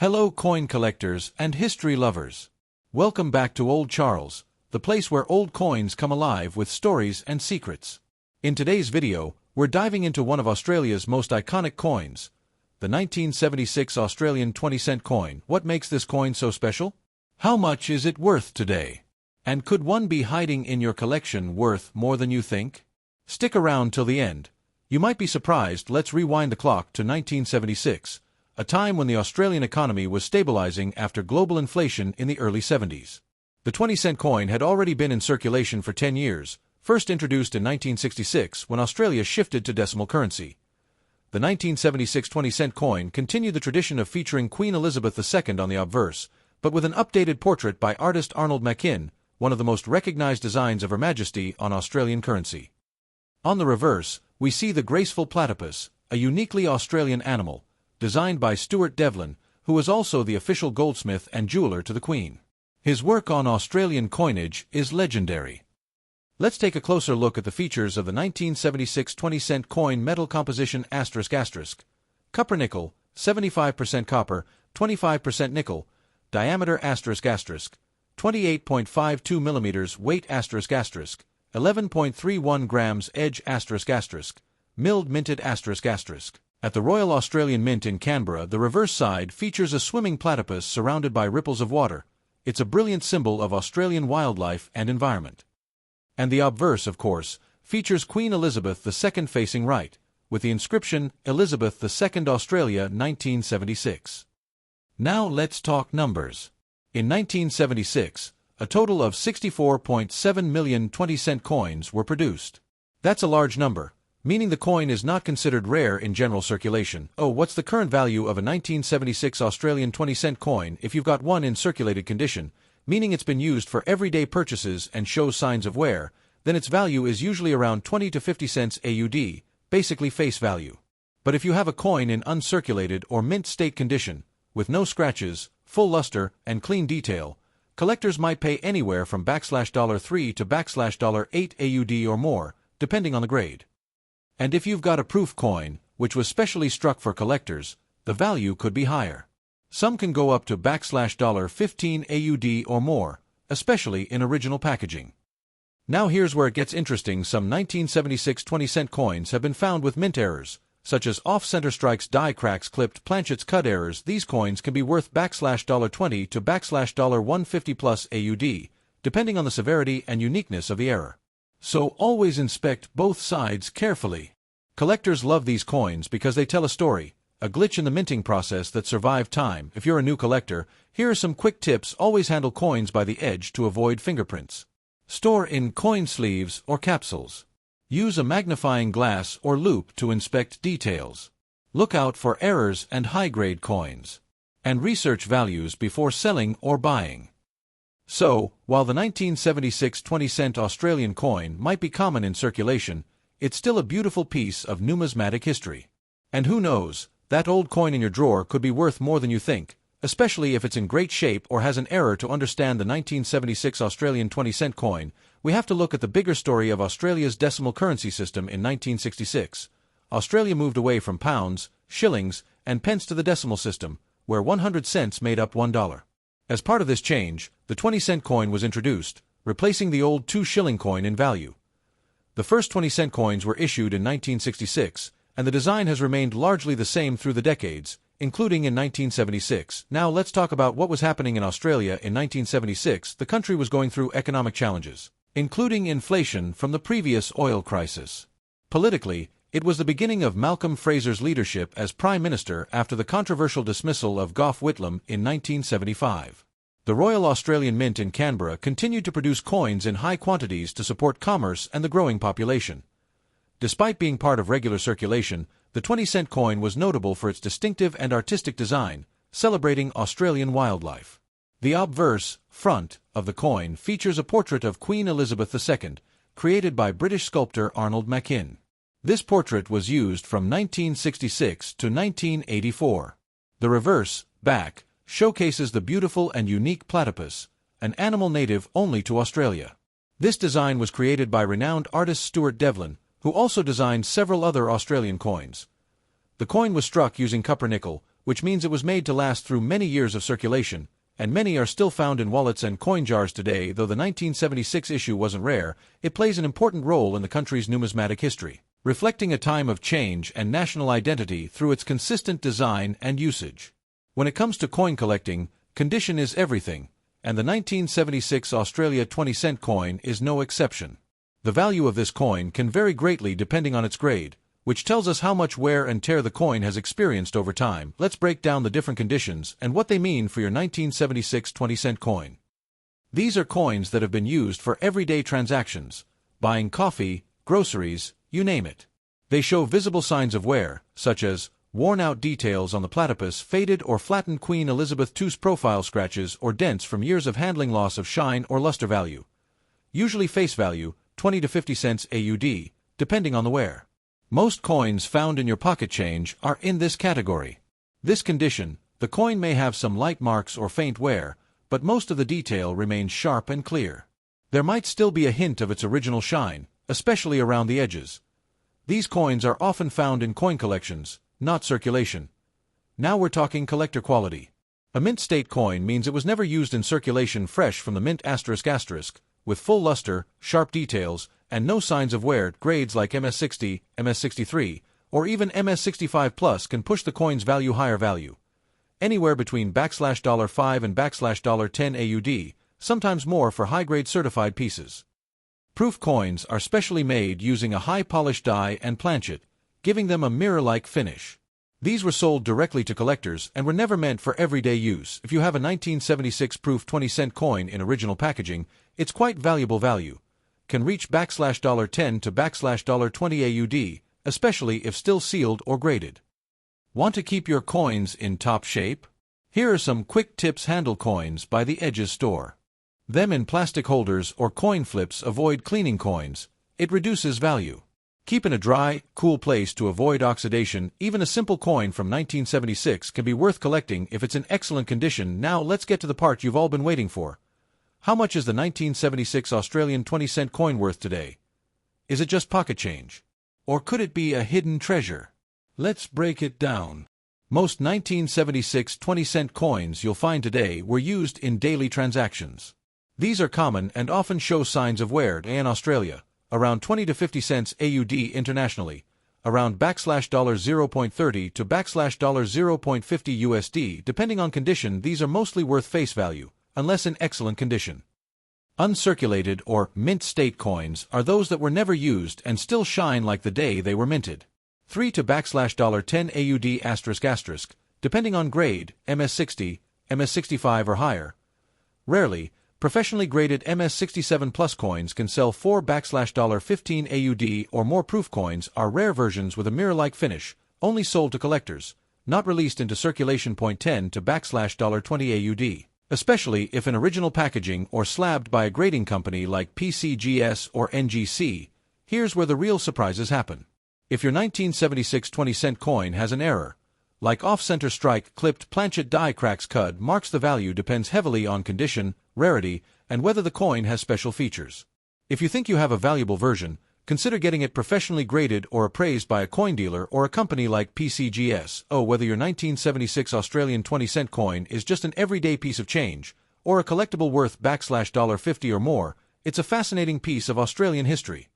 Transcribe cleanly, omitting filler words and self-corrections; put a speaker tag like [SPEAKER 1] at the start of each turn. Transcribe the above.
[SPEAKER 1] Hello coin collectors and history lovers. Welcome back to Old Charles, the place where old coins come alive with stories and secrets. In today's video, we're diving into one of Australia's most iconic coins, the 1976 Australian 20-cent coin. What makes this coin so special? How much is it worth today? And could one be hiding in your collection worth more than you think? Stick around till the end. You might be surprised. Let's rewind the clock to 1976. A time when the Australian economy was stabilizing after global inflation in the early 70s. The 20-cent coin had already been in circulation for 10 years, first introduced in 1966 when Australia shifted to decimal currency. The 1976 20-cent coin continued the tradition of featuring Queen Elizabeth II on the obverse, but with an updated portrait by artist Arnold Machin, one of the most recognized designs of Her Majesty on Australian currency. On the reverse, we see the graceful platypus, a uniquely Australian animal, designed by Stuart Devlin, who was also the official goldsmith and jeweler to the Queen. His work on Australian coinage is legendary. Let's take a closer look at the features of the 1976 20-cent coin. Metal composition ***. Copper nickel, 75% copper, 25% nickel. Diameter ***. 28.52 millimeters. Weight ***. 11.31 grams. Edge ***. Milled minted ***. At the Royal Australian Mint in Canberra, the reverse side features a swimming platypus surrounded by ripples of water. It's a brilliant symbol of Australian wildlife and environment. And the obverse, of course, features Queen Elizabeth II facing right, with the inscription, Elizabeth II Australia 1976. Now let's talk numbers. In 1976, a total of 64.7 million 20-cent coins were produced. That's a large number, meaning the coin is not considered rare in general circulation. Oh, what's the current value of a 1976 Australian 20-cent coin if you've got one in circulated condition, meaning it's been used for everyday purchases and shows signs of wear? Then its value is usually around 20 to 50 cents AUD, basically face value. But if you have a coin in uncirculated or mint state condition, with no scratches, full luster, and clean detail, collectors might pay anywhere from $3 to $8 AUD or more, depending on the grade. And if you've got a proof coin, which was specially struck for collectors, the value could be higher. Some can go up to $15 AUD or more, especially in original packaging. Now here's where it gets interesting. Some 1976 20-cent coins have been found with mint errors, such as off-center strikes, die cracks, clipped planchets, cut errors. These coins can be worth $20 to $150 plus AUD, depending on the severity and uniqueness of the error. So always inspect both sides carefully. Collectors love these coins because they tell a story, a glitch in the minting process that survived time. If you're a new collector, here are some quick tips. Always handle coins by the edge to avoid fingerprints. Store in coin sleeves or capsules. Use a magnifying glass or loupe to inspect details. Look out for errors and high-grade coins. And research values before selling or buying. So, while the 1976 20-cent Australian coin might be common in circulation, it's still a beautiful piece of numismatic history. And who knows, that old coin in your drawer could be worth more than you think, especially if it's in great shape or has an error. To understand the 1976 Australian 20-cent coin, we have to look at the bigger story of Australia's decimal currency system. In 1966, Australia moved away from pounds, shillings, and pence to the decimal system, where 100 cents made up $1. As part of this change, the 20-cent coin was introduced, replacing the old 2-shilling coin in value. The first 20-cent coins were issued in 1966, and the design has remained largely the same through the decades, including in 1976. Now let's talk about what was happening in Australia in 1976. The country was going through economic challenges, including inflation from the previous oil crisis. Politically, it was the beginning of Malcolm Fraser's leadership as Prime Minister after the controversial dismissal of Gough Whitlam in 1975. The Royal Australian Mint in Canberra continued to produce coins in high quantities to support commerce and the growing population. Despite being part of regular circulation, the 20-cent coin was notable for its distinctive and artistic design, celebrating Australian wildlife. The obverse, front, of the coin features a portrait of Queen Elizabeth II, created by British sculptor Arnold Machin. This portrait was used from 1966 to 1984. The reverse, back, showcases the beautiful and unique platypus, an animal native only to Australia. This design was created by renowned artist Stuart Devlin, who also designed several other Australian coins. The coin was struck using copper nickel, which means it was made to last through many years of circulation, and many are still found in wallets and coin jars today. Though the 1976 issue wasn't rare, it plays an important role in the country's numismatic history, reflecting a time of change and national identity through its consistent design and usage. When it comes to coin collecting, condition is everything, and the 1976 Australia 20-cent coin is no exception. The value of this coin can vary greatly depending on its grade, which tells us how much wear and tear the coin has experienced over time. Let's break down the different conditions and what they mean for your 1976 20-cent coin. These are coins that have been used for everyday transactions, buying coffee, groceries, you name it. They show visible signs of wear, such as worn-out details on the platypus, faded or flattened Queen Elizabeth II's profile scratches, or dents from years of handling, loss of shine or luster value. Usually face value, 20 to 50 cents AUD, depending on the wear. Most coins found in your pocket change are in this category. This condition, the coin may have some light marks or faint wear, but most of the detail remains sharp and clear. There might still be a hint of its original shine, especially around the edges. These coins are often found in coin collections, not circulation. Now we're talking collector quality. A mint state coin means it was never used in circulation, fresh from the mint ***, with full luster, sharp details, and no signs of wear. Grades like MS60, MS63, or even MS65 Plus can push the coin's value higher value. Anywhere between $5 and $10 AUD, sometimes more for high-grade certified pieces. Proof coins are specially made using a high-polished die and planchet, giving them a mirror-like finish. These were sold directly to collectors and were never meant for everyday use. If you have a 1976 proof 20-cent coin in original packaging, it's quite valuable value. Can reach $10 to $20 AUD, especially if still sealed or graded. Want to keep your coins in top shape? Here are some quick tips. Handle coins by the edges. Store them in plastic holders or coin flips. Avoid cleaning coins. It reduces value. Keep in a dry, cool place to avoid oxidation. Even a simple coin from 1976 can be worth collecting if it's in excellent condition. Now let's get to the part you've all been waiting for. How much is the 1976 Australian 20-cent coin worth today? Is it just pocket change? Or could it be a hidden treasure? Let's break it down. Most 1976 20-cent coins you'll find today were used in daily transactions. These are common and often show signs of wear. In Australia, around 20 to 50 cents AUD. Internationally, around $0.30 to $0.50 USD. Depending on condition, these are mostly worth face value, unless in excellent condition. Uncirculated or mint state coins are those that were never used and still shine like the day they were minted. 3 to $10 AUD***, depending on grade, MS60, MS65 or higher. Rarely, professionally graded MS67 Plus coins can sell for $15 AUD or more. Proof coins are rare versions with a mirror-like finish, only sold to collectors, not released into circulation. 10 to $20 AUD. Especially if in original packaging or slabbed by a grading company like PCGS or NGC. Here's where the real surprises happen. If your 1976 20-cent coin has an error, like off-center strike, clipped, planchet, die, cracks, cud, marks, the value depends heavily on condition, rarity, and whether the coin has special features. If you think you have a valuable version, consider getting it professionally graded or appraised by a coin dealer or a company like PCGS. Whether your 1976 Australian 20-cent coin is just an everyday piece of change, or a collectible worth $50 or more, it's a fascinating piece of Australian history.